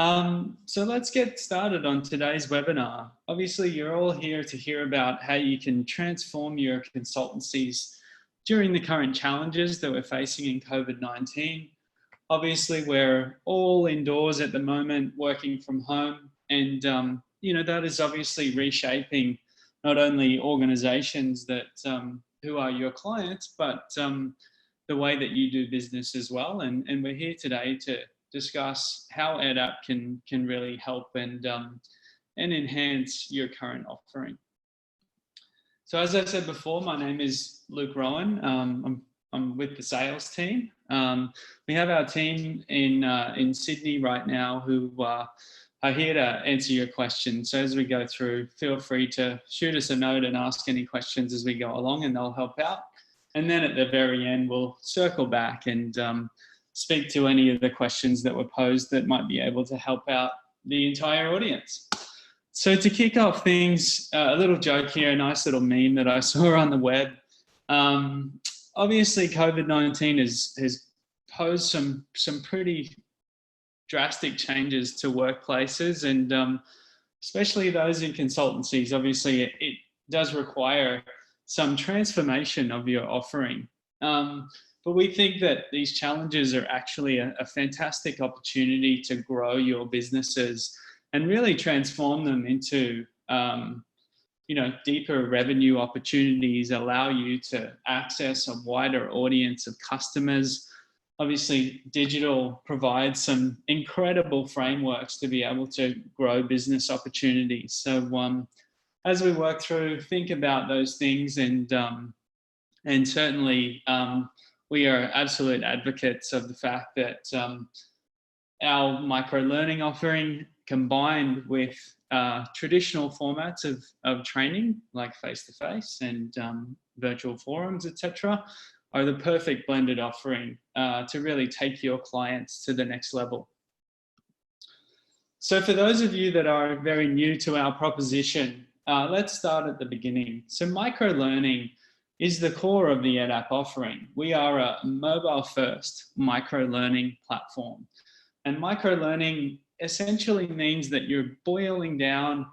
So let's get started on today's webinar. Obviously, you're all here to hear about how you can transform your consultancies during the current challenges that we're facing in COVID-19. Obviously, we're all indoors at the moment, working from home, and that is obviously reshaping not only organizations that who are your clients, but the way that you do business as well. And we're here today to discuss how EdApp can really help and enhance your current offering. So as I said before, my name is Luke Rowan. I'm with the sales team. We have our team in Sydney right now who are here to answer your questions. So as we go through, feel free to shoot us a note and ask any questions as we go along, and they'll help out. And then at the very end, we'll circle back and speak to any of the questions that were posed that might be able to help out the entire audience. So to kick off things, a little joke here, a nice little meme that I saw on the web. Obviously, COVID-19 has posed some pretty drastic changes to workplaces, and especially those in consultancies. Obviously, it does require some transformation of your offering. But we think that these challenges are actually a fantastic opportunity to grow your businesses and really transform them into deeper revenue opportunities, allow you to access a wider audience of customers. Obviously, digital provides some incredible frameworks to be able to grow business opportunities. So as we work through, think about those things, and certainly we are absolute advocates of the fact that our micro-learning offering, combined with traditional formats of training like face-to-face and virtual forums, etc., are the perfect blended offering to really take your clients to the next level. So for those of you that are very new to our proposition, let's start at the beginning. So micro-learning is the core of the EdApp offering. We are a mobile-first micro-learning platform. And micro-learning essentially means that you're boiling down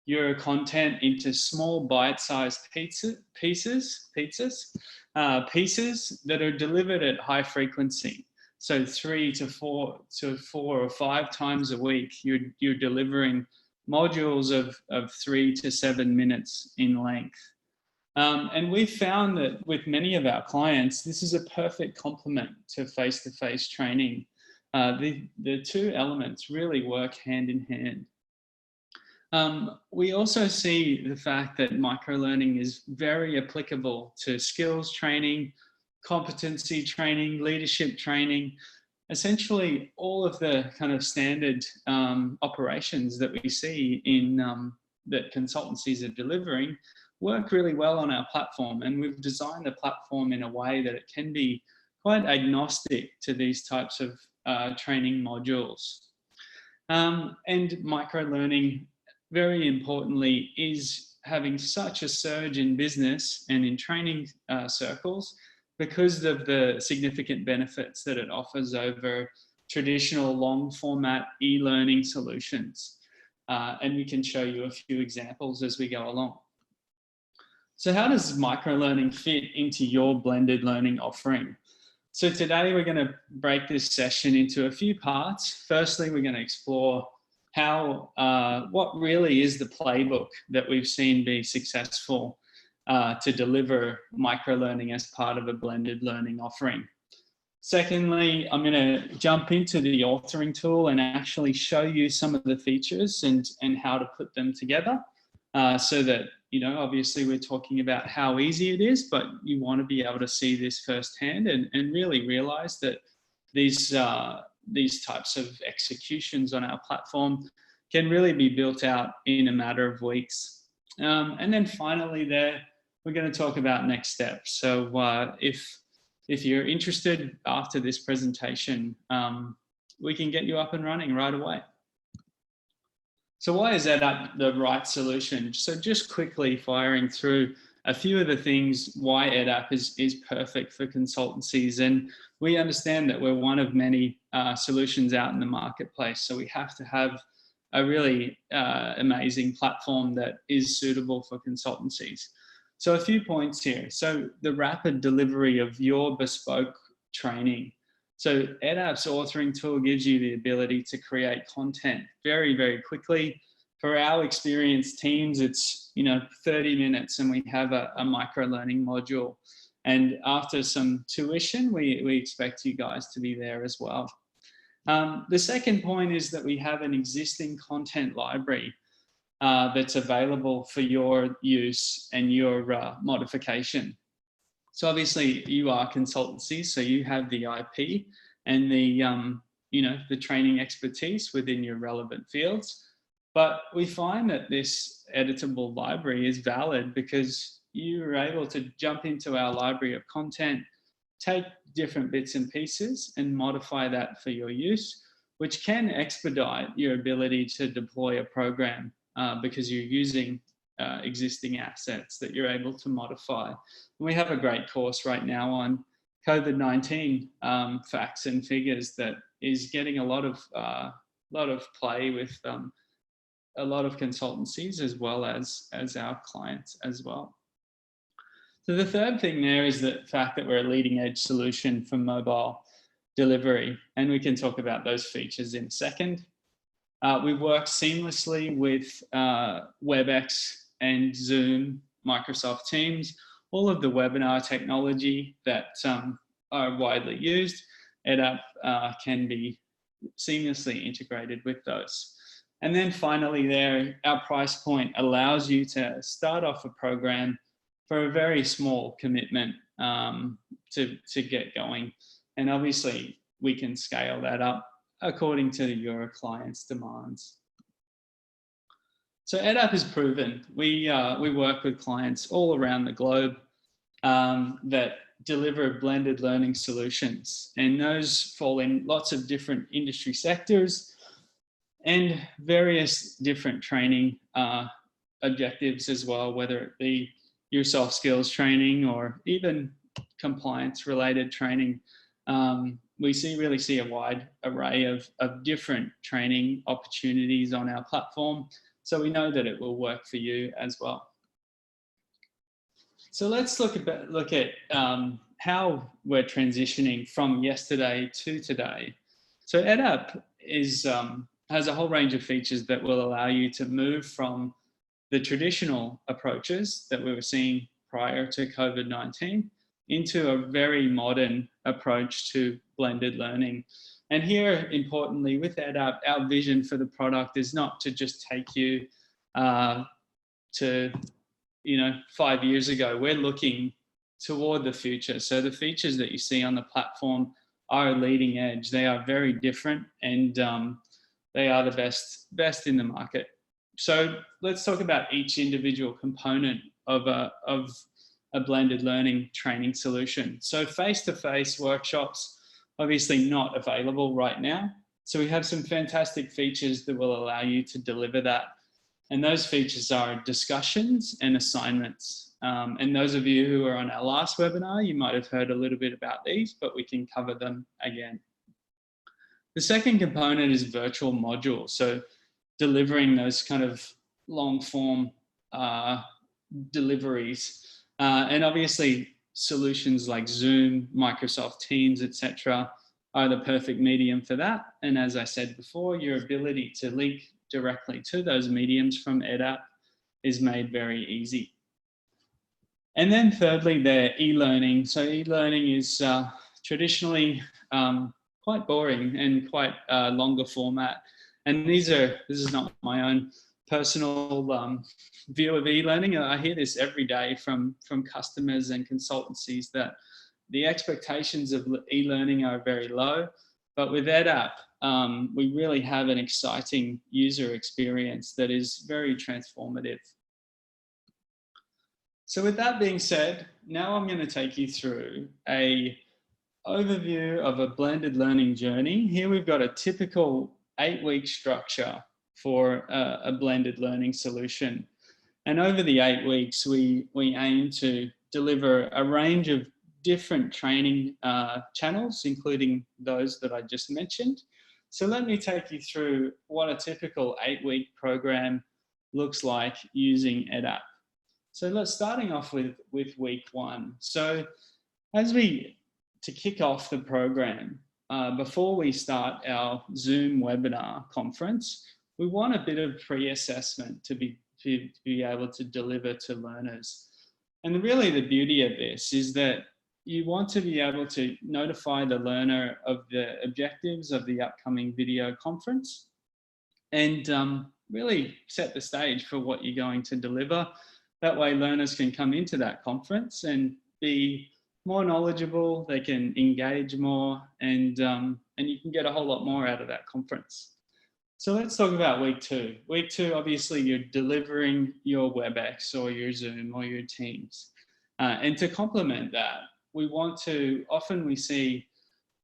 your content into small bite-sized pieces that are delivered at high frequency. So 3 to 4 or 5 times a week, you're delivering modules of 3 to 7 minutes in length. And we've found that with many of our clients, this is a perfect complement to face-to-face training. The two elements really work hand in hand. We also see the fact that microlearning is very applicable to skills training, competency training, leadership training, essentially all of the kind of standard operations that we see in that consultancies are delivering work really well on our platform. And we've designed the platform in a way that it can be quite agnostic to these types of training modules. And microlearning, very importantly, is having such a surge in business and in training circles because of the significant benefits that it offers over traditional long format e-learning solutions. And we can show you a few examples as we go along. So how does microlearning fit into your blended learning offering? So today we're going to break this session into a few parts. Firstly, we're going to explore how, what really is the playbook that we've seen be successful to deliver microlearning as part of a blended learning offering. Secondly, I'm going to jump into the authoring tool and actually show you some of the features and how to put them together so that, obviously we're talking about how easy it is, but you want to be able to see this firsthand and really realize that these types of executions on our platform can really be built out in a matter of weeks. And then finally we're going to talk about next steps. So if you're interested after this presentation, we can get you up and running right away. So why is EdUp the right solution? So just quickly firing through a few of the things why EdUp is perfect for consultancies. And we understand that we're one of many solutions out in the marketplace. So we have to have a really amazing platform that is suitable for consultancies. So a few points here. So the rapid delivery of your bespoke training. So EdApp's authoring tool gives you the ability to create content very, very quickly. For our experienced teams, it's 30 minutes and we have a microlearning module. And after some tuition, we expect you guys to be there as well. The second point is that we have an existing content library that's available for your use and your modification. So obviously you are consultancies, so you have the IP and the training expertise within your relevant fields. But we find that this editable library is valid because you are able to jump into our library of content, take different bits and pieces and modify that for your use, which can expedite your ability to deploy a program because you're using existing assets that you're able to modify. And we have a great course right now on COVID-19 facts and figures that is getting a lot of play with a lot of consultancies as well as our clients as well. So the third thing there is the fact that we're a leading edge solution for mobile delivery, and we can talk about those features in a second. We work seamlessly with WebEx and Zoom, Microsoft Teams, all of the webinar technology that are widely used. EdUp can be seamlessly integrated with those. And then finally there, our price point allows you to start off a program for a very small commitment to get going. And obviously we can scale that up according to your client's demands. So EdUp is proven. We work with clients all around the globe that deliver blended learning solutions. And those fall in lots of different industry sectors and various different training objectives as well, whether it be your soft skills training or even compliance related training. We really see a wide array of different training opportunities on our platform. So we know that it will work for you as well. So let's look at how we're transitioning from yesterday to today. So EdUp has a whole range of features that will allow you to move from the traditional approaches that we were seeing prior to COVID-19 into a very modern approach to blended learning. And here, importantly, with EdUp, our vision for the product is not to just take you to 5 years ago. We're looking toward the future. So the features that you see on the platform are leading edge. They are very different, and they are the best in the market. So let's talk about each individual component of a blended learning training solution. So face-to-face workshops, obviously not available right now. So we have some fantastic features that will allow you to deliver that. And those features are discussions and assignments. And those of you who are on our last webinar, you might have heard a little bit about these, but we can cover them again. The second component is virtual modules. So delivering those kind of long form deliveries. And obviously solutions like Zoom, Microsoft Teams, etc., are the perfect medium for that. And as I said before, your ability to link directly to those mediums from EdApp is made very easy. And then thirdly, the e-learning. So e-learning is traditionally quite boring and quite longer format. And this is not my own personal view of e-learning. I hear this every day from customers and consultancies that the expectations of e-learning are very low, but with EdApp, we really have an exciting user experience that is very transformative. So with that being said, now I'm going to take you through an overview of a blended learning journey. Here we've got a typical 8-week structure for a blended learning solution. And over the 8 weeks, we aim to deliver a range of different training channels, including those that I just mentioned. So let me take you through what a typical 8-week program looks like using EdApp. So let's starting off with week 1. So to kick off the program, before we start our Zoom webinar conference, we want a bit of pre-assessment to be able to deliver to learners. And really the beauty of this is that you want to be able to notify the learner of the objectives of the upcoming video conference and really set the stage for what you're going to deliver. That way learners can come into that conference and be more knowledgeable, they can engage more, and you can get a whole lot more out of that conference. So let's talk about week 2. Week 2, obviously you're delivering your WebEx or your Zoom or your Teams. And to complement that, often we see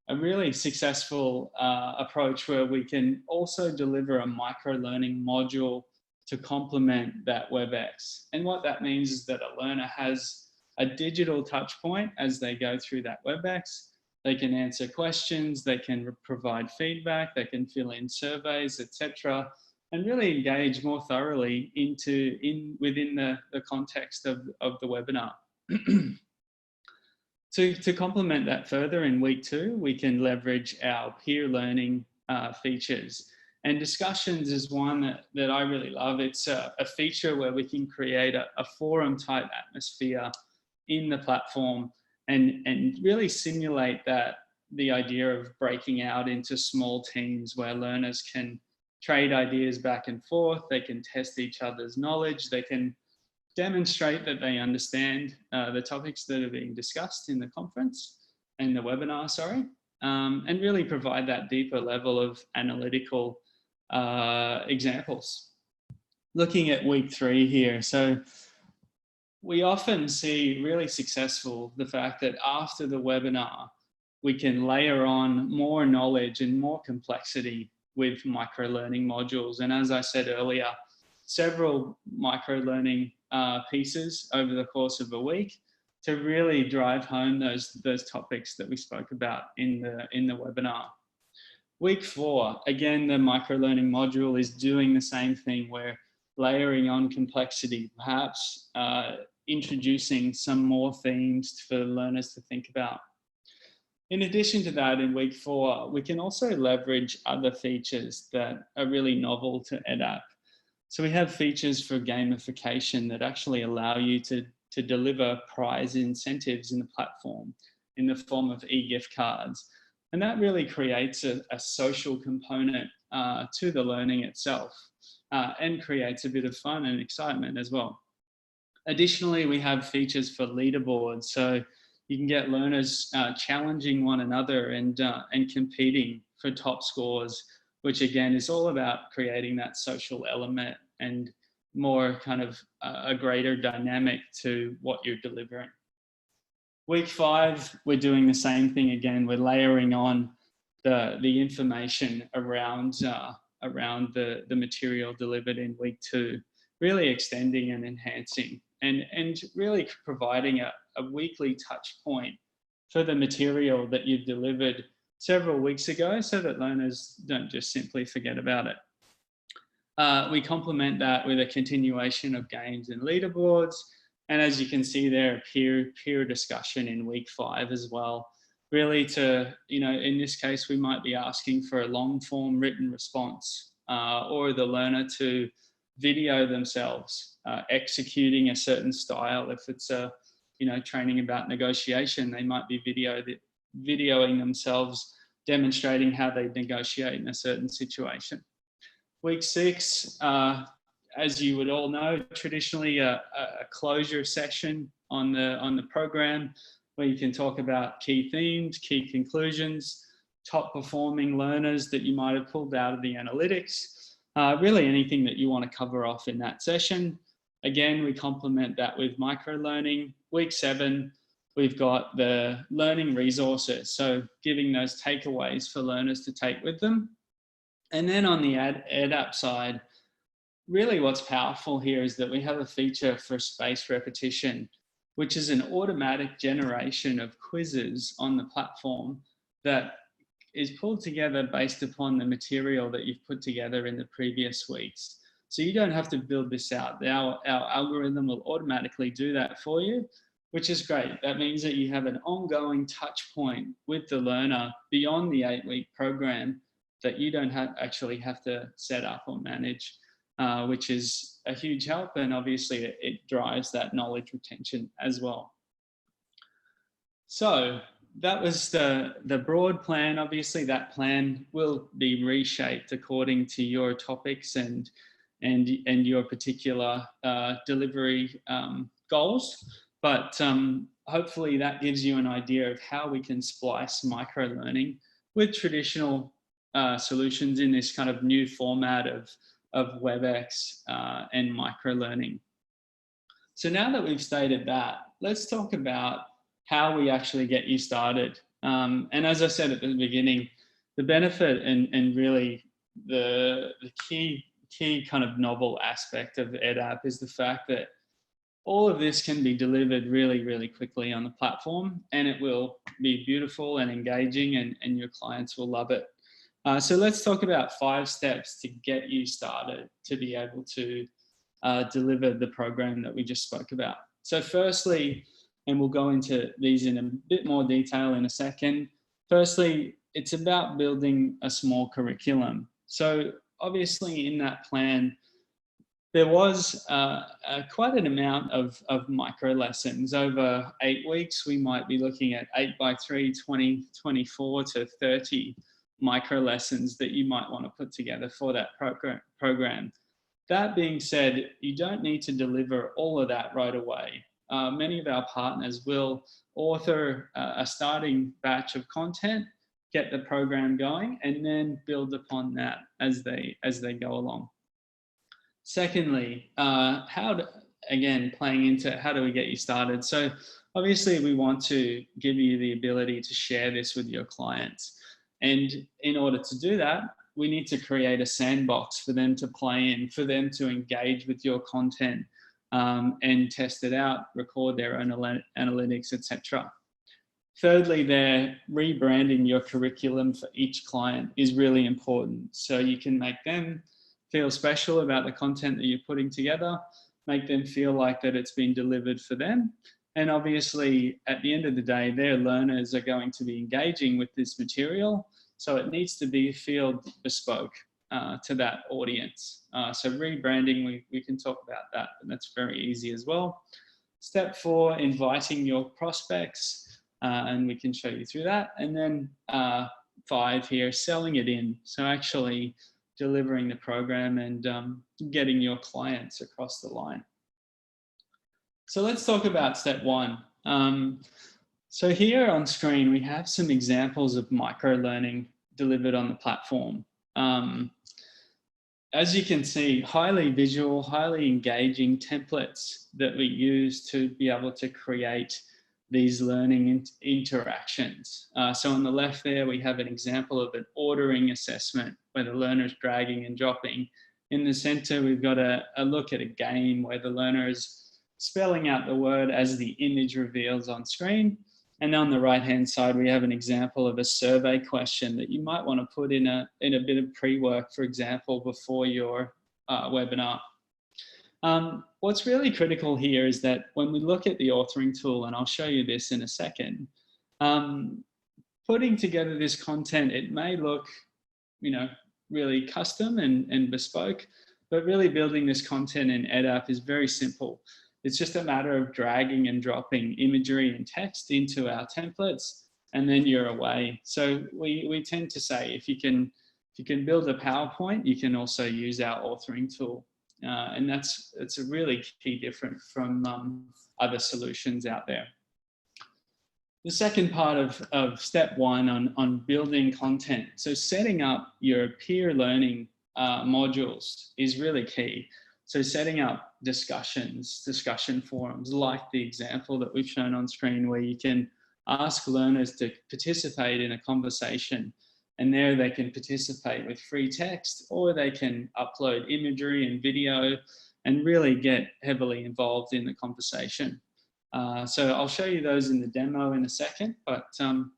a really successful approach where we can also deliver a micro-learning module to complement that WebEx. And what that means is that a learner has a digital touch point as they go through that WebEx. They can answer questions, they can provide feedback, they can fill in surveys, etc., and really engage more thoroughly within the context of the webinar. To complement that further, in week 2, we can leverage our peer learning features. And discussions is one that I really love. It's a feature where we can create a forum type atmosphere in the platform and really simulate the idea of breaking out into small teams where learners can trade ideas back and forth, they can test each other's knowledge, they can demonstrate that they understand the topics that are being discussed in the conference and the webinar, and really provide that deeper level of analytical examples. Looking at week 3 here, so we often see really successful the fact that after the webinar, we can layer on more knowledge and more complexity with micro-learning modules. And as I said earlier, several micro-learning pieces over the course of a week to really drive home those topics that we spoke about in the webinar. Week 4, again, the micro-learning module is doing the same thing. We're layering on complexity, perhaps introducing some more themes for learners to think about. In addition to that, in week 4, we can also leverage other features that are really novel to EdApp. So we have features for gamification that actually allow you to deliver prize incentives in the platform in the form of e-gift cards. And that really creates a social component to the learning itself and creates a bit of fun and excitement as well. Additionally, we have features for leaderboards. So you can get learners challenging one another and competing for top scores, which again is all about creating that social element and more kind of a greater dynamic to what you're delivering. Week 5, we're doing the same thing again. We're layering on the information around the material delivered in week 2, really extending and enhancing and really providing a weekly touch point for the material that you've delivered several weeks ago so that learners don't just simply forget about it. We complement that with a continuation of games and leaderboards. And as you can see there, peer discussion in week 5 as well. Really in this case, we might be asking for a long form written response or the learner to video themselves executing a certain style. If it's training about negotiation, they might be videoing themselves demonstrating how they negotiate in a certain situation. Week 6, as you would all know, traditionally a closure session on the program where you can talk about key themes, key conclusions, top performing learners that you might have pulled out of the analytics, really anything that you want to cover off in that session. Again, we complement that with micro-learning. Week 7, we've got the learning resources, so giving those takeaways for learners to take with them. And then on the EdApp side, really what's powerful here is that we have a feature for spaced repetition. which is an automatic generation of quizzes on the platform that is pulled together based upon the material that you've put together in the previous weeks. So you don't have to build this out. Our algorithm will automatically do that for you, which is great. That means that you have an ongoing touch point with the learner beyond the 8-week program that you don't actually have to set up or manage, which is a huge help. And obviously it drives that knowledge retention as well. So that was the broad plan. Obviously that plan will be reshaped according to your topics and your particular delivery goals. But hopefully that gives you an idea of how we can splice microlearning with traditional solutions in this kind of new format of WebEx and microlearning. So now that we've stated that, let's talk about how we actually get you started. And as I said at the beginning, the benefit and really the key kind of novel aspect of EdApp is the fact that all of this can be delivered really, really quickly on the platform, and it will be beautiful and engaging, and your clients will love it. So let's talk about 5 steps to get you started to be able to deliver the program that we just spoke about. So firstly, and we'll go into these in a bit more detail in a second. Firstly, it's about building a small curriculum. So obviously in that plan, there was quite an amount of micro lessons. Over 8 weeks, we might be looking at 8 by 3, 20, 24 to 30 micro lessons that you might want to put together for that program. That being said, you don't need to deliver all of that right away. Many of our partners will author a starting batch of content, get the program going, and then build upon that as they go along. Secondly, again, playing into how do we get you started? So obviously we want to give you the ability to share this with your clients. And in order to do that, we need to create a sandbox for them to play in, for them to engage with your content and test it out, record their own analytics, etc. Thirdly, rebranding your curriculum for each client is really important. So you can make them feel special about the content that you're putting together, make them feel like that it's been delivered for them. And obviously, at the end of the day, their learners are going to be engaging with this material. So it needs to be field bespoke to that audience. So rebranding, we can talk about that, and that's very easy as well. Step 4, inviting your prospects, and we can show you through that. And then 5 here, selling it in. So actually delivering the program and getting your clients across the line. So let's talk about step 1. So here on screen, we have some examples of microlearning delivered on the platform. As you can see, highly visual, highly engaging templates that we use to be able to create these learning interactions. So on the left there, we have an example of an ordering assessment where the learner is dragging and dropping. In the center, we've got a look at a game where the learner is spelling out the word as the image reveals on screen. And on the right-hand side, we have an example of a survey question that you might want to put in a bit of pre-work, for example, before your webinar. What's really critical here is that when we look at the authoring tool, and I'll show you this in a second, putting together this content, it may look, really custom and bespoke, but really building this content in EdUp is very simple. It's just a matter of dragging and dropping imagery and text into our templates, and then you're away. So we tend to say if you can build a PowerPoint, you can also use our authoring tool. And it's a really key difference from other solutions out there. The second part of step 1 on building content. So setting up your peer learning modules is really key. So setting up discussion forums, like the example that we've shown on screen, where you can ask learners to participate in a conversation, and there they can participate with free text, or they can upload imagery and video and really get heavily involved in the conversation. So I'll show you those in the demo in a second, but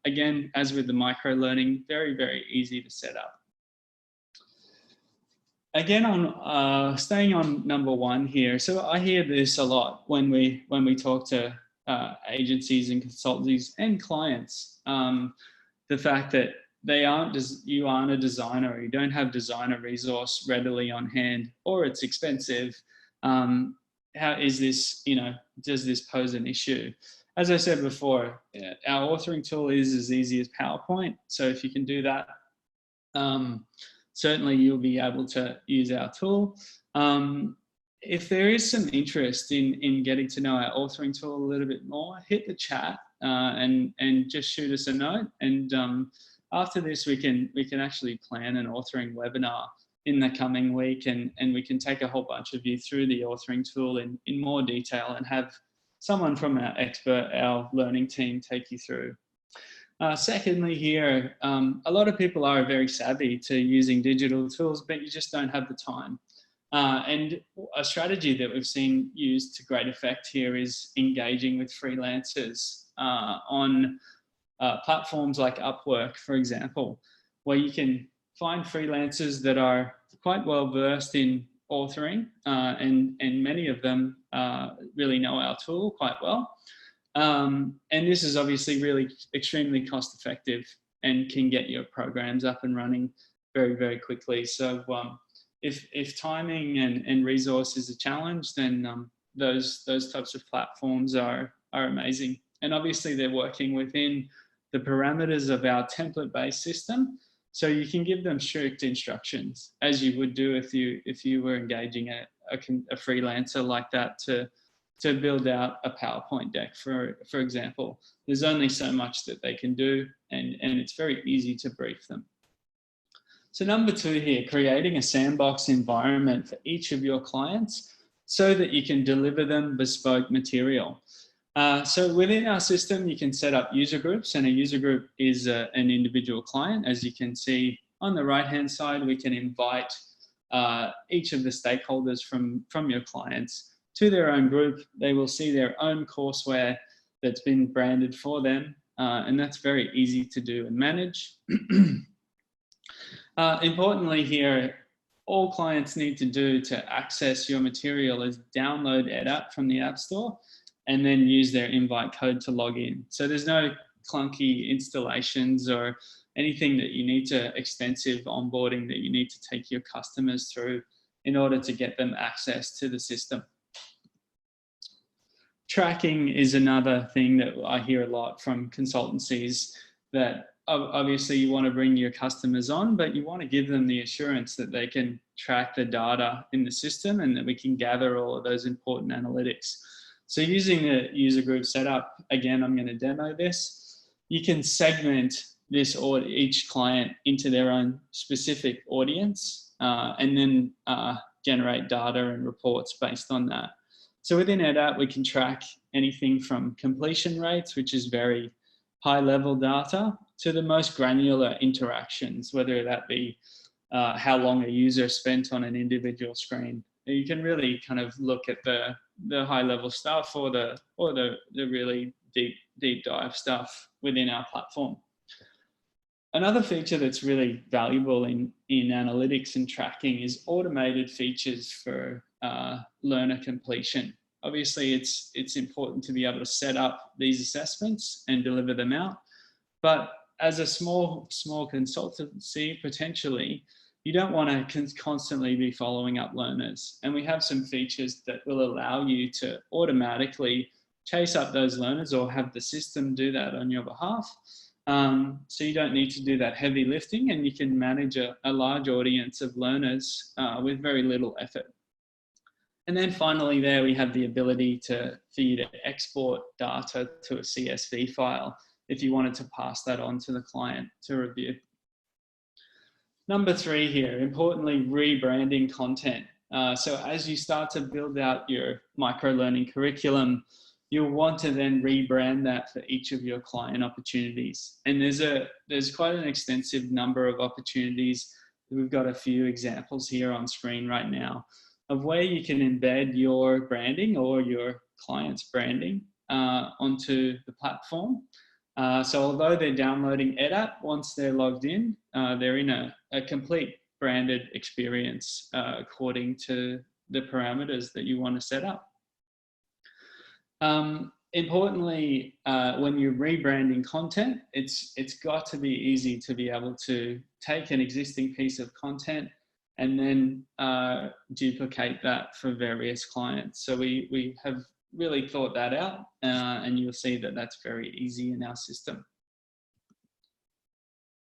again, as with the micro-learning, very, very easy to set up. Again, on staying on number one here. So I hear this a lot when we talk to agencies and consultancies and clients. The fact that you aren't a designer, or you don't have designer resource readily on hand, or it's expensive. How is this, does this pose an issue? As I said before, our authoring tool is as easy as PowerPoint. So if you can do that, certainly you'll be able to use our tool. If there is some interest in getting to know our authoring tool a little bit more, hit the chat and just shoot us a note. And after this, we can actually plan an authoring webinar in the coming week, and we can take a whole bunch of you through the authoring tool in more detail and have someone from our learning team take you through. Secondly here, a lot of people are very savvy to using digital tools, but you just don't have the time. And a strategy that we've seen used to great effect here is engaging with freelancers on platforms like Upwork, for example, where you can find freelancers that are quite well versed in authoring, and many of them really know our tool quite well. And this is obviously really extremely cost effective and can get your programs up and running very, very quickly. So if timing and resource is a challenge, then those types of platforms are amazing. And obviously they're working within the parameters of our template-based system. So you can give them strict instructions, as you would do if you were engaging a freelancer like that to build out a PowerPoint deck, for example. There's only so much that they can do, and it's very easy to brief them. So number two here, creating a sandbox environment for each of your clients so that you can deliver them bespoke material. So within our system, you can set up user groups, and a user group is an individual client. As you can see on the right-hand side, we can invite each of the stakeholders from your clients to their own group. They will see their own courseware that's been branded for them, and that's very easy to do and manage. Importantly here, all clients need to do to access your material is download EdApp from the App Store and then use their invite code to log in. So there's no clunky installations or anything that you need to, extensive onboarding that you need to take your customers through in order to get them access to the system. Tracking is another thing that I hear a lot from consultancies, that obviously you want to bring your customers on, but you want to give them the assurance that they can track the data in the system and that we can gather all of those important analytics. So using the user group setup, again, I'm going to demo this. You can segment this or each client into their own specific audience, and then generate data and reports based on that. So within EdUp, we can track anything from completion rates, which is very high level data, to the most granular interactions, whether that be how long a user spent on an individual screen. You can really kind of look at the high level stuff or the really deep dive stuff within our platform. Another feature that's really valuable in analytics and tracking is automated features for learner completion. Obviously, it's important to be able to set up these assessments and deliver them out. But as a small consultancy, potentially, you don't want to constantly be following up learners. And we have some features that will allow you to automatically chase up those learners or have the system do that on your behalf. So you don't need to do that heavy lifting, and you can manage a large audience of learners with very little effort. And then finally there, we have the ability for you to export data to a CSV file if you wanted to pass that on to the client to review. Number three here, importantly, rebranding content. So as you start to build out your microlearning curriculum, you'll want to then rebrand that for each of your client opportunities. And there's quite an extensive number of opportunities. We've got a few examples here on screen right now of where you can embed your branding or your client's branding onto the platform. So although they're downloading EdApp, once they're logged in, they're in a complete branded experience according to the parameters that you want to set up. Importantly, when you're rebranding content, it's got to be easy to be able to take an existing piece of content and then duplicate that for various clients. So we have really thought that out, and you'll see that that's very easy in our system.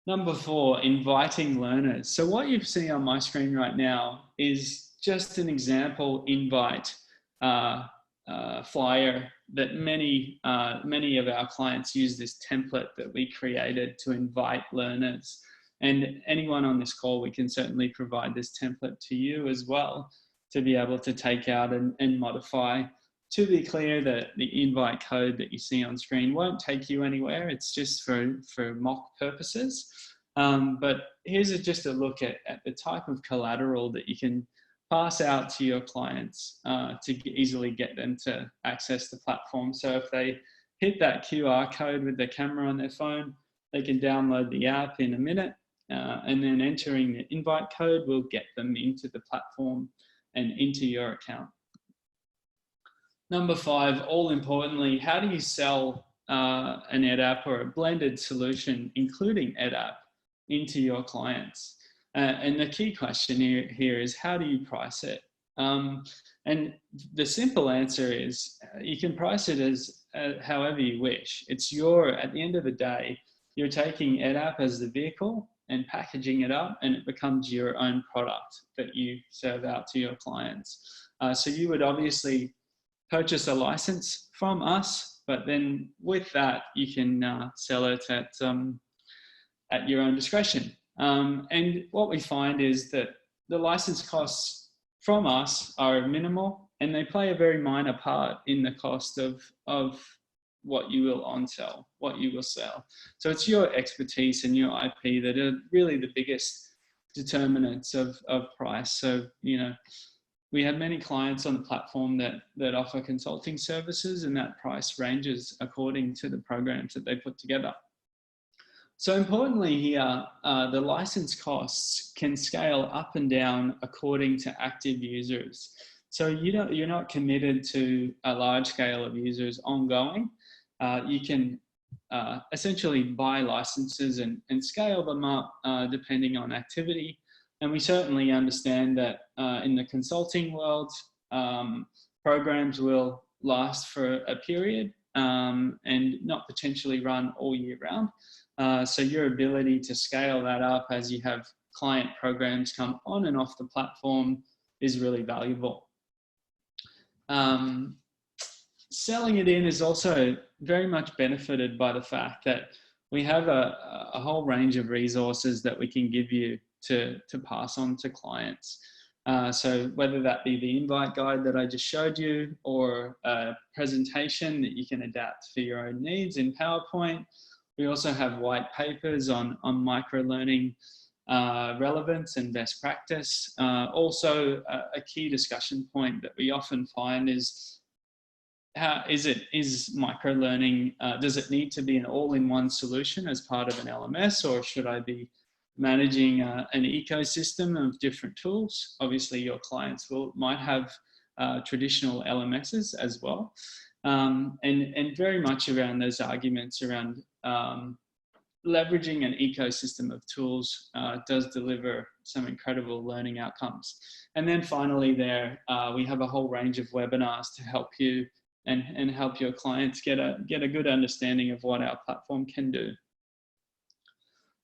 Number 4, inviting learners. So what you see on my screen right now is just an example invite flyer that many of our clients use this template that we created to invite learners. And anyone on this call, we can certainly provide this template to you as well to be able to take out and modify. To be clear, that the invite code that you see on screen won't take you anywhere. It's just for mock purposes. But here's just a look at the type of collateral that you can pass out to your clients to easily get them to access the platform. So if they hit that QR code with their camera on their phone, they can download the app in a minute, and then entering the invite code will get them into the platform and into your account. Number 5, all importantly, how do you sell an EdApp or a blended solution, including EdApp, into your clients? And the key question here is, how do you price it? And the simple answer is you can price it as however you wish. It's at the end of the day, you're taking EdApp as the vehicle and packaging it up, and it becomes your own product that you serve out to your clients. So you would obviously purchase a license from us, but then with that, you can sell it at your own discretion. And what we find is that the license costs from us are minimal, and they play a very minor part in the cost of what you will on-sell, what you will sell. So it's your expertise and your IP that are really the biggest determinants of price. So, we have many clients on the platform that offer consulting services, and that price ranges according to the programs that they put together. So importantly here, the license costs can scale up and down according to active users. So you're not committed to a large scale of users ongoing. You can essentially buy licenses and scale them up depending on activity. And we certainly understand that in the consulting world, programs will last for a period and not potentially run all year round. So your ability to scale that up as you have client programs come on and off the platform is really valuable. Selling it in is also very much benefited by the fact that we have a whole range of resources that we can give you to pass on to clients. So whether that be the invite guide that I just showed you, or a presentation that you can adapt for your own needs in PowerPoint. We also have white papers on microlearning relevance and best practice. Also, a key discussion point that we often find is, is microlearning, does it need to be an all-in-one solution as part of an LMS, or should I be managing an ecosystem of different tools? Obviously, your clients might have traditional LMSs as well. And very much around those arguments around leveraging an ecosystem of tools does deliver some incredible learning outcomes. And then finally we have a whole range of webinars to help you and help your clients get a good understanding of what our platform can do.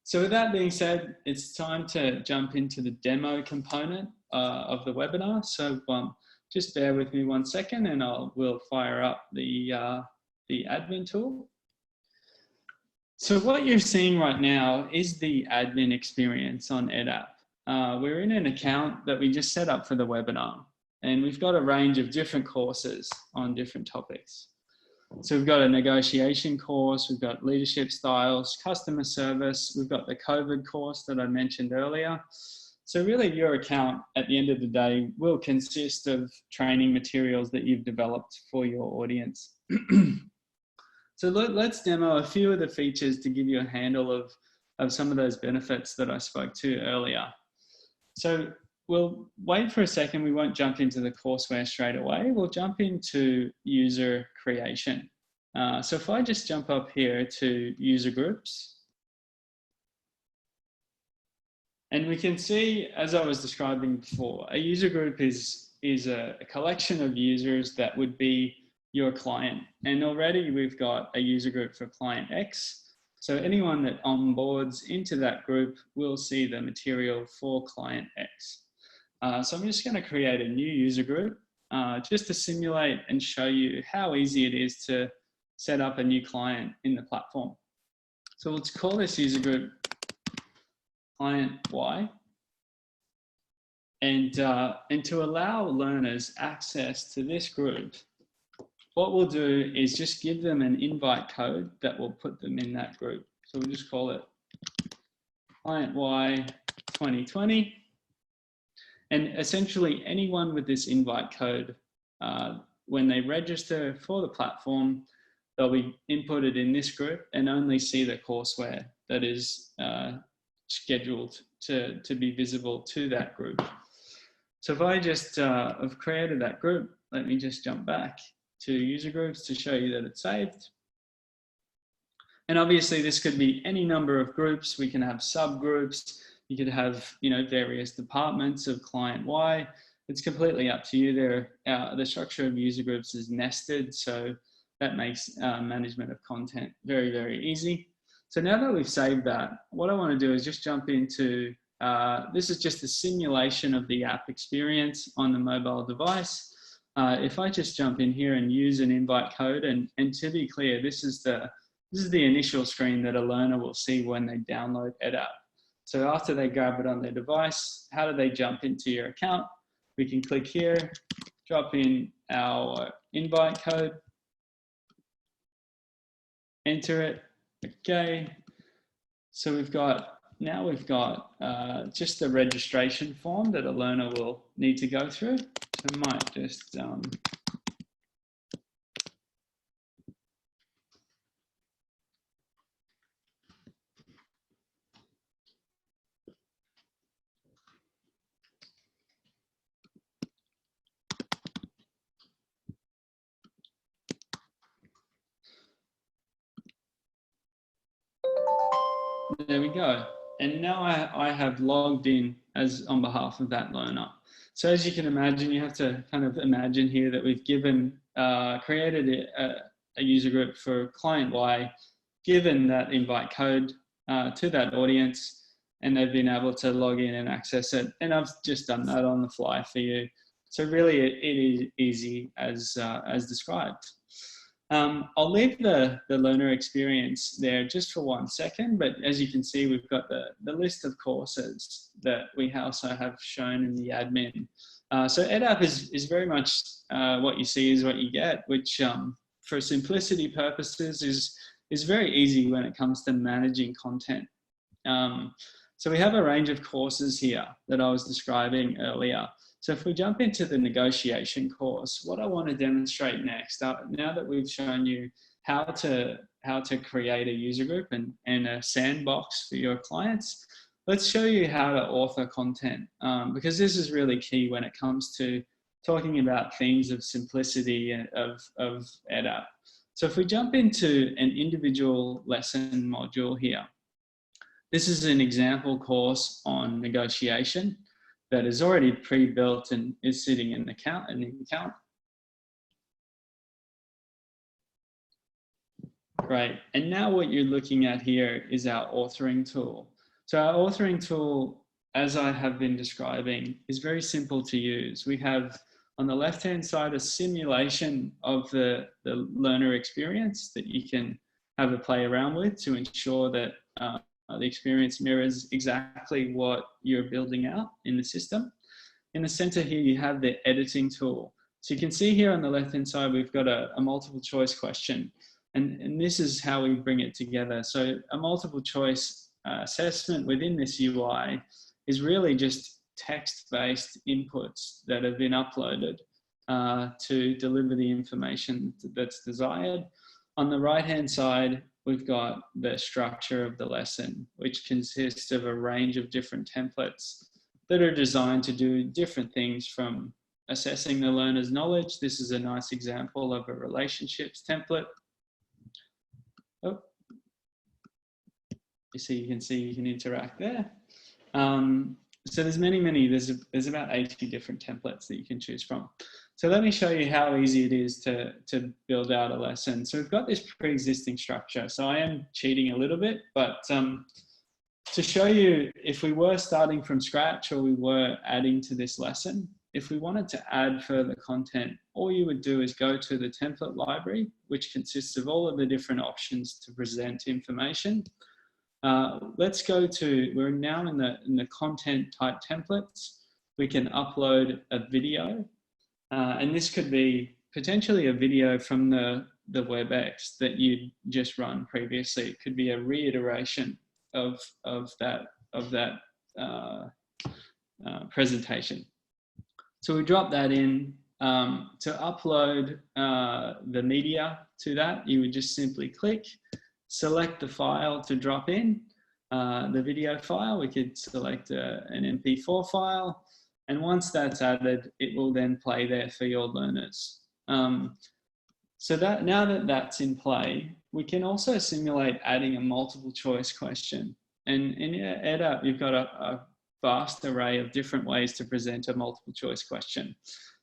So with that being said, it's time to jump into the demo component of the webinar. So just bear with me 1 second and we'll fire up the admin tool. So what you're seeing right now is the admin experience on EdApp. We're in an account that we just set up for the webinar, and we've got a range of different courses on different topics. So we've got a negotiation course, we've got leadership styles, customer service, we've got the COVID course that I mentioned earlier. So really your account at the end of the day will consist of training materials that you've developed for your audience. So let's demo a few of the features to give you a handle of some of those benefits that I spoke to earlier. So we'll wait for a second. We won't jump into the courseware straight away. We'll jump into user creation. So if I just jump up here to user groups, and we can see, as I was describing before, a user group is a collection of users that would be your client. And already we've got a user group for client X. So anyone that onboards into that group will see the material for client X. So I'm just going to create a new user group just to simulate and show you how easy it is to set up a new client in the platform. So let's call this user group client Y. And to allow learners access to this group, what we'll do is just give them an invite code that will put them in that group. So we'll just call it client Y 2020. And essentially anyone with this invite code, when they register for the platform, they'll be inputted in this group and only see the courseware that is scheduled to be visible to that group. So if I just have created that group, let me just jump back to user groups to show you that it's saved. And obviously this could be any number of groups. We can have subgroups. You could have, various departments of client Y. It's completely up to you. The structure of user groups is nested, so that makes management of content very, very easy. So now that we've saved that, what I want to do is just jump into, this is just a simulation of the app experience on the mobile device. If I just jump in here and use an invite code, and to be clear, this is the initial screen that a learner will see when they download EdApp. So after they grab it on their device, how do they jump into your account? We can click here, drop in our invite code, enter it, okay. So we've got just the registration form that a learner will need to go through. So I might just, there we go. And now I have logged in as on behalf of that learner. So as you can imagine, you have to kind of imagine here that we've created a user group for client Y, given that invite code to that audience, and they've been able to log in and access it. And I've just done that on the fly for you. So really it is easy as described. I'll leave the learner experience there just for 1 second, but as you can see, we've got the list of courses that we also have shown in the admin. So EdApp is very much what you see is what you get, which for simplicity purposes is very easy when it comes to managing content. So we have a range of courses here that I was describing earlier. So if we jump into the negotiation course, what I want to demonstrate next, now that we've shown you how to create a user group and a sandbox for your clients, let's show you how to author content, because this is really key when it comes to talking about themes of simplicity of EdApp. So if we jump into an individual lesson module here, this is an example course on negotiation that is already pre-built and is sitting in the account. Great. And now what you're looking at here is our authoring tool. So our authoring tool, as I have been describing, is very simple to use. We have on the left-hand side a simulation of the learner experience that you can have a play around with to ensure that the experience mirrors exactly what you're building out in the system. In the center here, you have the editing tool. So you can see here on the left-hand side, we've got a multiple choice question. And this is how we bring it together. So a multiple choice assessment within this UI is really just text-based inputs that have been uploaded. to deliver the information that's desired. On the right-hand side, we've got the structure of the lesson, which consists of a range of different templates that are designed to do different things, from assessing the learner's knowledge. This is a nice example of a relationships template. Oh, you can see you can interact there. So there's there's about 80 different templates that you can choose from. So let me show you how easy it is to build out a lesson. So we've got this pre-existing structure. So I am cheating a little bit, but to show you, if we were starting from scratch or we were adding to this lesson, if we wanted to add further content, all you would do is go to the template library, which consists of all of the different options to present information. Let's go to, we're now in the content type templates. We can upload a video, and this could be potentially a video from the WebEx that you just run previously. It could be a reiteration of that presentation. So we drop that in. To upload the media to that, you would just simply click, select the file to drop in, the video file. We could select an MP4 file, and once that's added, it will then play there for your learners. So that now that that's in play, we can also simulate adding a multiple choice question. And in EdUp, you've got a vast array of different ways to present a multiple choice question.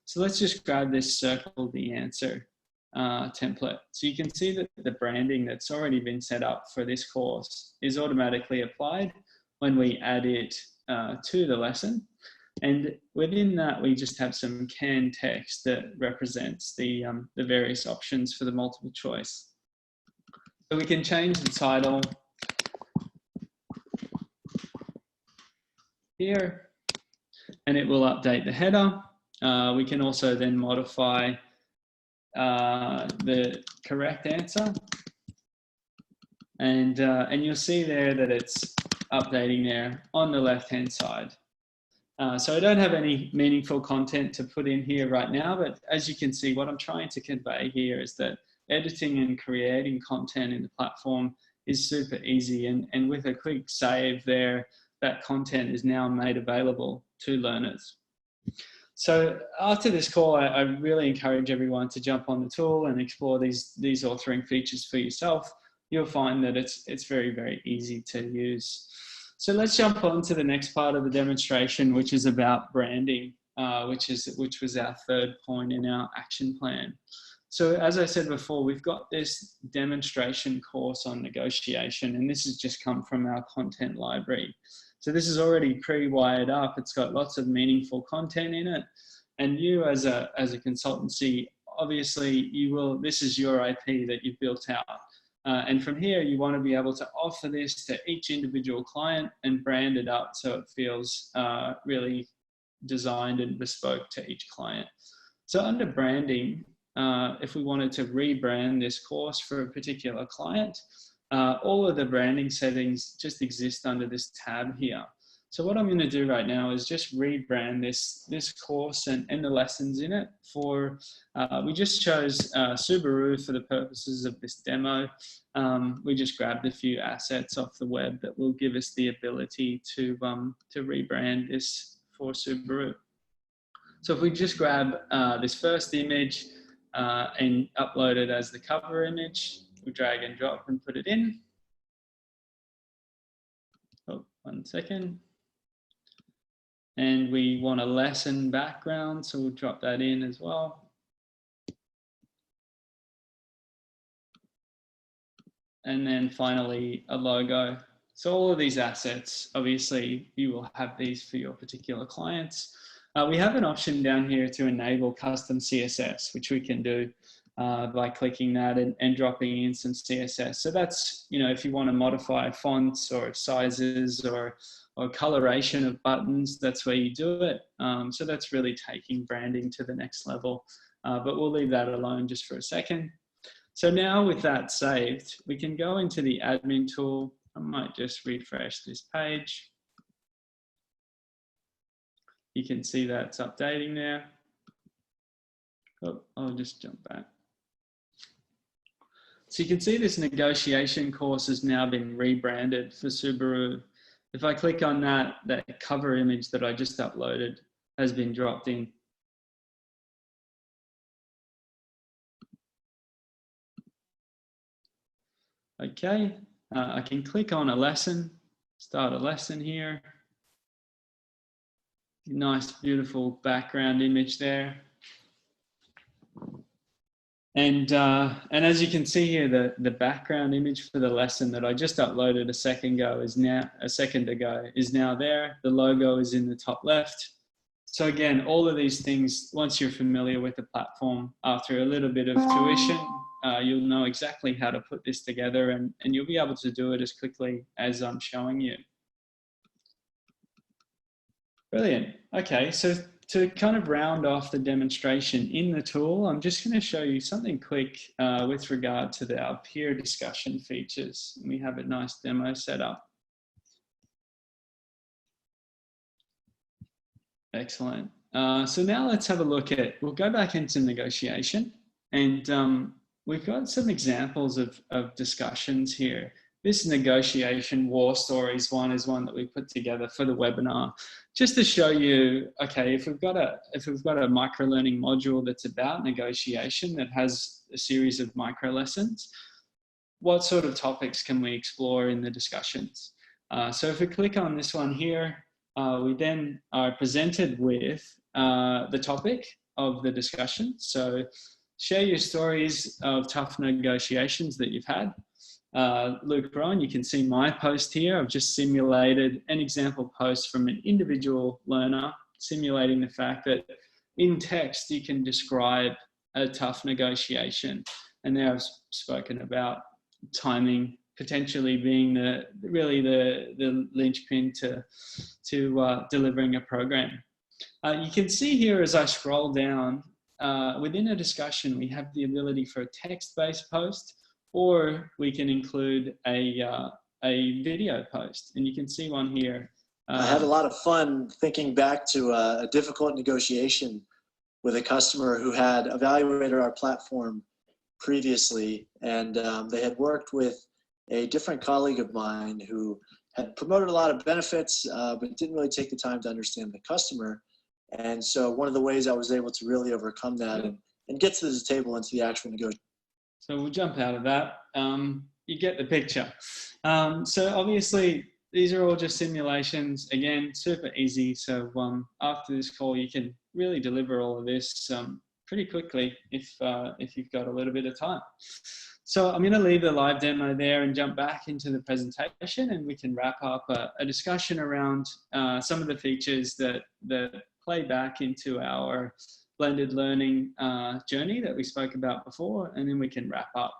So let's just grab this circle the answer template. So you can see that the branding that's already been set up for this course is automatically applied when we add it to the lesson. And within that, we just have some canned text that represents the various options for the multiple choice. So we can change the title here, and it will update the header. We can also then modify the correct answer, and you'll see there that it's updating there on the left-hand side. So I don't have any meaningful content to put in here right now, but as you can see, what I'm trying to convey here is that editing and creating content in the platform is super easy, and with a quick save there, that content is now made available to learners. So after this call, I really encourage everyone to jump on the tool and explore these authoring features for yourself. You'll find that it's very, very easy to use. So let's jump on to the next part of the demonstration, which is about branding, which was our third point in our action plan. So as I said before, we've got this demonstration course on negotiation, and this has just come from our content library. So this is already pre-wired up. It's got lots of meaningful content in it. And you as a consultancy, obviously this is your IP that you've built out. And from here, you want to be able to offer this to each individual client and brand it up so it feels really designed and bespoke to each client. So under branding, if we wanted to rebrand this course for a particular client, all of the branding settings just exist under this tab here. So what I'm going to do right now is just rebrand this course and the lessons in it for, we just chose Subaru for the purposes of this demo. We just grabbed a few assets off the web that will give us the ability to rebrand this for Subaru. So if we just grab this first image and upload it as the cover image, we drag and drop and put it in. Oh, 1 second. And we want a lesson background, so we'll drop that in as well. And then finally, a logo. So all of these assets, obviously, you will have these for your particular clients. We have an option down here to enable custom CSS, which we can do by clicking that and dropping in some CSS. So that's, if you want to modify fonts or sizes or coloration of buttons, that's where you do it. So that's really taking branding to the next level, but we'll leave that alone just for a second. So now with that saved, we can go into the admin tool. I might just refresh this page. You can see that's updating there. Oh, I'll just jump back. So you can see this negotiation course has now been rebranded for Subaru. If I click on that, that cover image that I just uploaded has been dropped in. Okay, I can click on a lesson, start a lesson here. Nice, beautiful background image there. And as you can see here, the background image for the lesson that I just uploaded a second ago is now there. The logo is in the top left. So again, all of these things, once you're familiar with the platform, after a little bit of tuition, you'll know exactly how to put this together, and you'll be able to do it as quickly as I'm showing you. Brilliant. Okay, so to kind of round off the demonstration in the tool, I'm just going to show you something quick with regard to our peer discussion features. We have a nice demo set up. Excellent. So now let's have a look at, we'll go back into negotiation, and we've got some examples of discussions here. This negotiation war stories one is one that we put together for the webinar, just to show you, okay, if we've got a microlearning module that's about negotiation that has a series of micro lessons, what sort of topics can we explore in the discussions? So if we click on this one here, we then are presented with the topic of the discussion. So share your stories of tough negotiations that you've had. Luke Rowan, you can see my post here. I've just simulated an example post from an individual learner, simulating the fact that in text you can describe a tough negotiation. And there I've spoken about timing potentially being the linchpin to delivering a program. You can see here as I scroll down, within a discussion we have the ability for a text-based post, or we can include a video post, and you can see one here. I had a lot of fun thinking back to a difficult negotiation with a customer who had evaluated our platform previously, and they had worked with a different colleague of mine who had promoted a lot of benefits, but didn't really take the time to understand the customer. And so one of the ways I was able to really overcome that and get to the table into the actual negotiation. So we'll jump out of that. You get the picture. So obviously these are all just simulations. Again, super easy. So after this call, you can really deliver all of this pretty quickly if you've got a little bit of time. So I'm going to leave the live demo there and jump back into the presentation, and we can wrap up a discussion around some of the features that play back into our blended learning journey that we spoke about before, and then we can wrap up.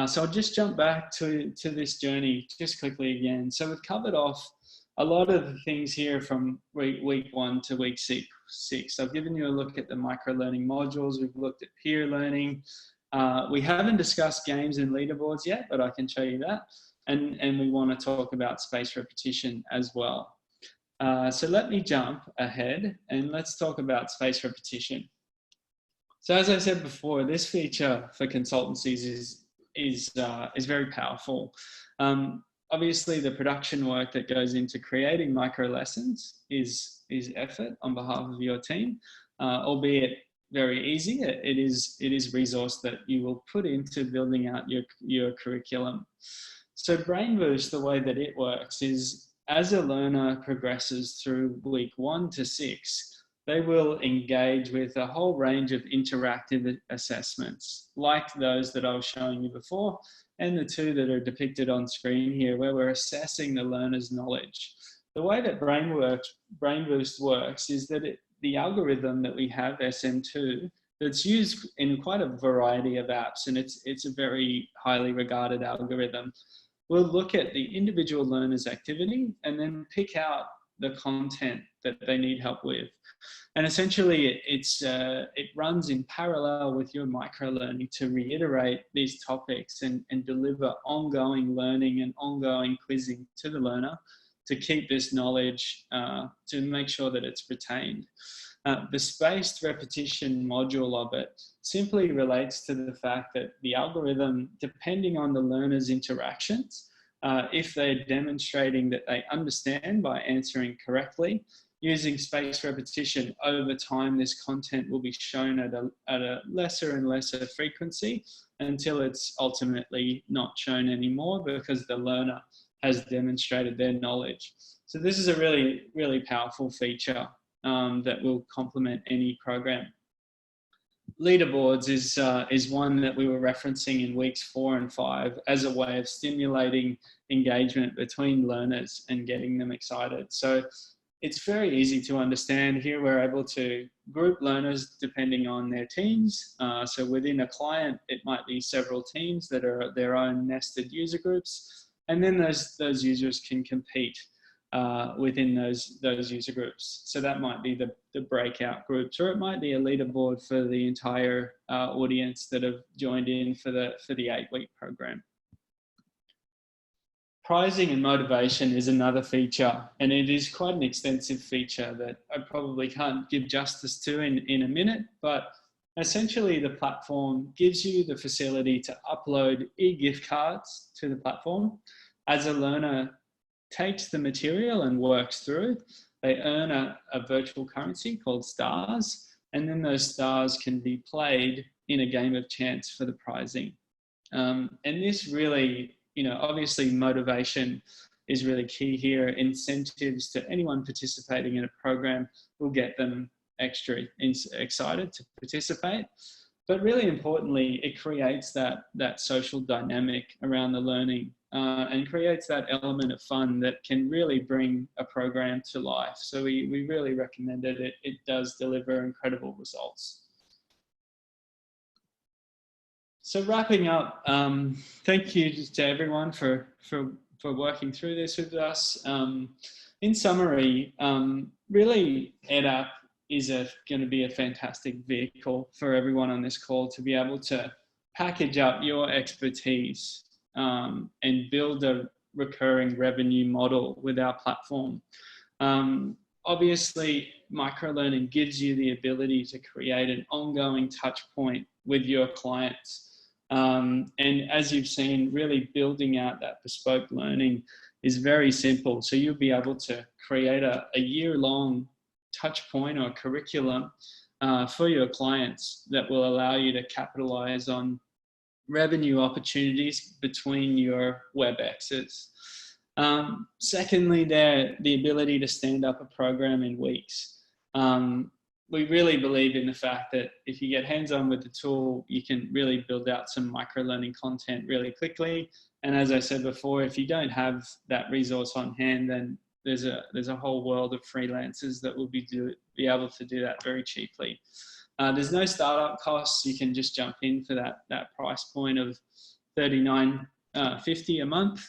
So I'll just jump back to this journey just quickly again. So we've covered off a lot of the things here from week 1 to week 6. I've given you a look at the microlearning modules. We've looked at peer learning. We haven't discussed games and leaderboards yet, but I can show you that. And we want to talk about spaced repetition as well. So let me jump ahead and let's talk about spaced repetition. So as I said before, this feature for consultancies is very powerful. Obviously, the production work that goes into creating micro lessons is effort on behalf of your team, albeit very easy. It is resource that you will put into building out your curriculum. So Brain Boost, the way that it works is, as a learner progresses through week 1 to 6, they will engage with a whole range of interactive assessments, like those that I was showing you before, and the 2 that are depicted on screen here, where we're assessing the learner's knowledge. The way that Brain Boost works is that the algorithm that we have, SM2, that's used in quite a variety of apps, and it's a very highly regarded algorithm. We'll look at the individual learner's activity and then pick out the content that they need help with. And essentially it runs in parallel with your microlearning to reiterate these topics and deliver ongoing learning and ongoing quizzing to the learner to keep this knowledge, to make sure that it's retained. The spaced repetition module of it simply relates to the fact that the algorithm, depending on the learner's interactions, if they're demonstrating that they understand by answering correctly, using spaced repetition over time, this content will be shown at a lesser and lesser frequency until it's ultimately not shown anymore because the learner has demonstrated their knowledge. So this is a really, really powerful feature that will complement any program. Leaderboards is one that we were referencing in weeks 4 and 5 as a way of stimulating engagement between learners and getting them excited. So it's very easy to understand. Here we're able to group learners depending on their teams. So within a client, it might be several teams that are their own nested user groups. And then those users can compete within those user groups. So that might be the breakout groups, or it might be a leaderboard for the entire audience that have joined in for the 8-week program. Pricing and motivation is another feature, and it is quite an extensive feature that I probably can't give justice to in a minute, but essentially the platform gives you the facility to upload e-gift cards to the platform. As a learner takes the material and works through, they earn a virtual currency called stars, and then those stars can be played in a game of chance for the pricing. And this really, obviously motivation is really key here. Incentives to anyone participating in a program will get them extra excited to participate. But really importantly, it creates that social dynamic around the learning and creates that element of fun that can really bring a program to life. So we really recommend it. It does deliver incredible results. So wrapping up, thank you to everyone for working through this with us. In summary, really EdApp is going to be a fantastic vehicle for everyone on this call to be able to package up your expertise and build a recurring revenue model with our platform. Obviously, microlearning gives you the ability to create an ongoing touch point with your clients. And as you've seen, really building out that bespoke learning is very simple. So you'll be able to create a year-long touch point or curriculum for your clients that will allow you to capitalize on revenue opportunities between your WebExes. Secondly, the ability to stand up a program in weeks. We really believe in the fact that if you get hands-on with the tool, you can really build out some microlearning content really quickly. And as I said before, if you don't have that resource on hand, then there's a whole world of freelancers that will be able to do that very cheaply. There's no startup costs. You can just jump in for that price point of $39.50 a month.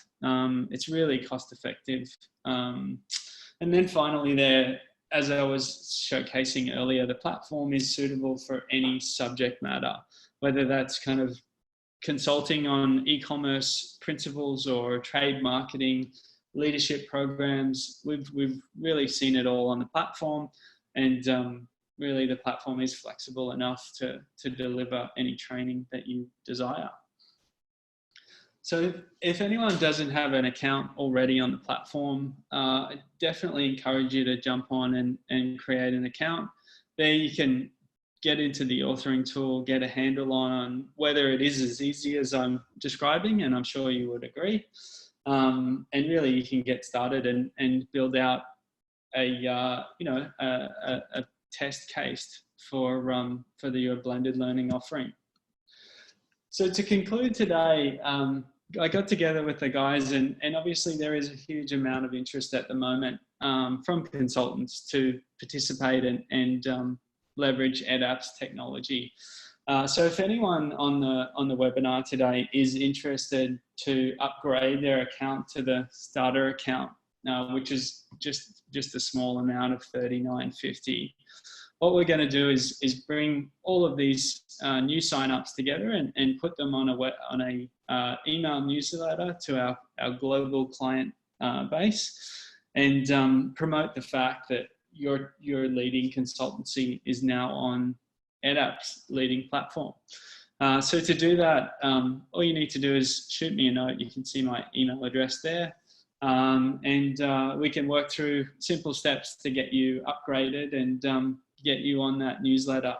It's really cost effective. And then finally as I was showcasing earlier, the platform is suitable for any subject matter, whether that's kind of consulting on e-commerce principles or trade marketing, leadership programs. We've really seen it all on the platform, and really the platform is flexible enough to deliver any training that you desire. So if anyone doesn't have an account already on the platform, I definitely encourage you to jump on and create an account. There you can get into the authoring tool, get a handle on whether it is as easy as I'm describing, and I'm sure you would agree. And really you can get started and build out a test case for your blended learning offering. So to conclude today, I got together with the guys, and obviously there is a huge amount of interest at the moment from consultants to participate and leverage EdApp's technology. So if anyone on the webinar today is interested to upgrade their account to the starter account, which is just a small amount of $39.50, what we're going to do is bring all of these new signups together and put them on a email newsletter to our global client base, and promote the fact that your leading consultancy is now on EdApp's leading platform. So to do that, all you need to do is shoot me a note. You can see my email address there. And we can work through simple steps to get you upgraded and get you on that newsletter.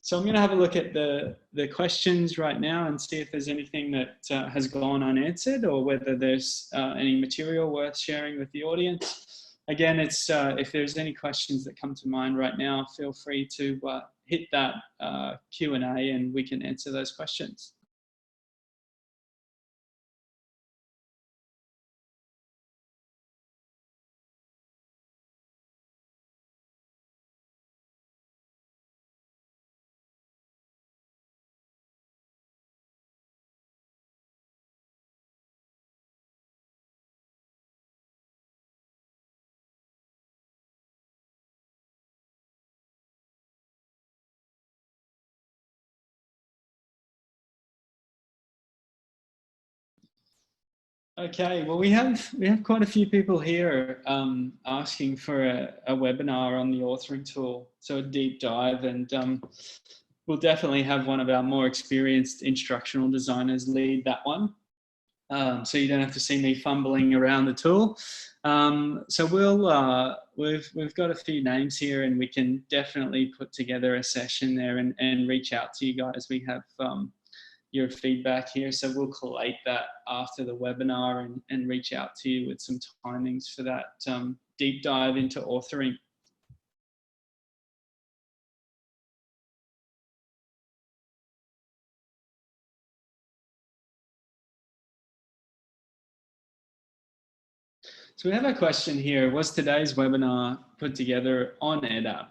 So I'm going to have a look at the questions right now and see if there's anything that has gone unanswered, or whether there's any material worth sharing with the audience. Again, it's if there's any questions that come to mind right now, feel free to hit that Q&A and we can answer those questions. Okay, well, we have quite a few people here asking for a webinar on the authoring tool, so a deep dive, and we'll definitely have one of our more experienced instructional designers lead that one, so you don't have to see me fumbling around the tool. So we've got a few names here, and we can definitely put together a session there and reach out to you guys. We have your feedback here, so we'll collate that after the webinar and reach out to you with some timings for that deep dive into authoring. So we have a question here. Was today's webinar put together on EdApp?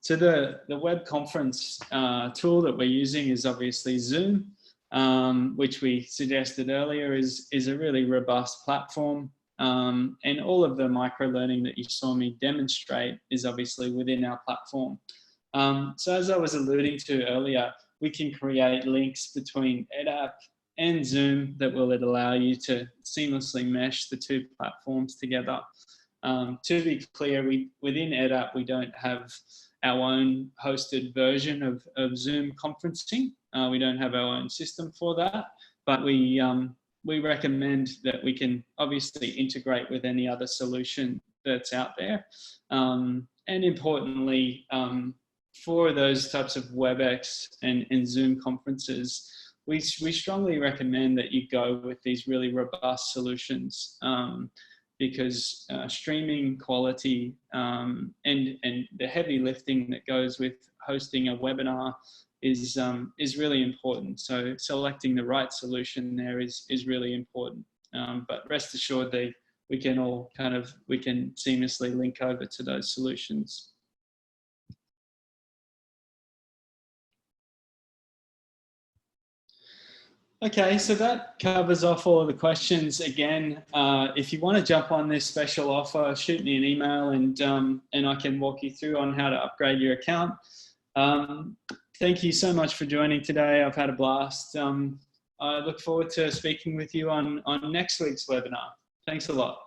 So the web conference tool that we're using is obviously Zoom, which we suggested earlier is a really robust platform. And all of the microlearning that you saw me demonstrate is obviously within our platform. So as I was alluding to earlier, we can create links between EdApp and Zoom that will allow you to seamlessly mesh the two platforms together. To be clear, within EdApp, we don't have our own hosted version of Zoom conferencing. We don't have our own system for that, but we recommend that we can obviously integrate with any other solution that's out there. And importantly, for those types of WebEx and Zoom conferences, we strongly recommend that you go with these really robust solutions, because streaming quality and the heavy lifting that goes with hosting a webinar is really important. So selecting the right solution there is really important. But rest assured, we can seamlessly link over to those solutions. Okay, so that covers off all of the questions. Again, if you want to jump on this special offer, shoot me an email and I can walk you through on how to upgrade your account. Thank you so much for joining today. I've had a blast. I look forward to speaking with you on next week's webinar. Thanks a lot.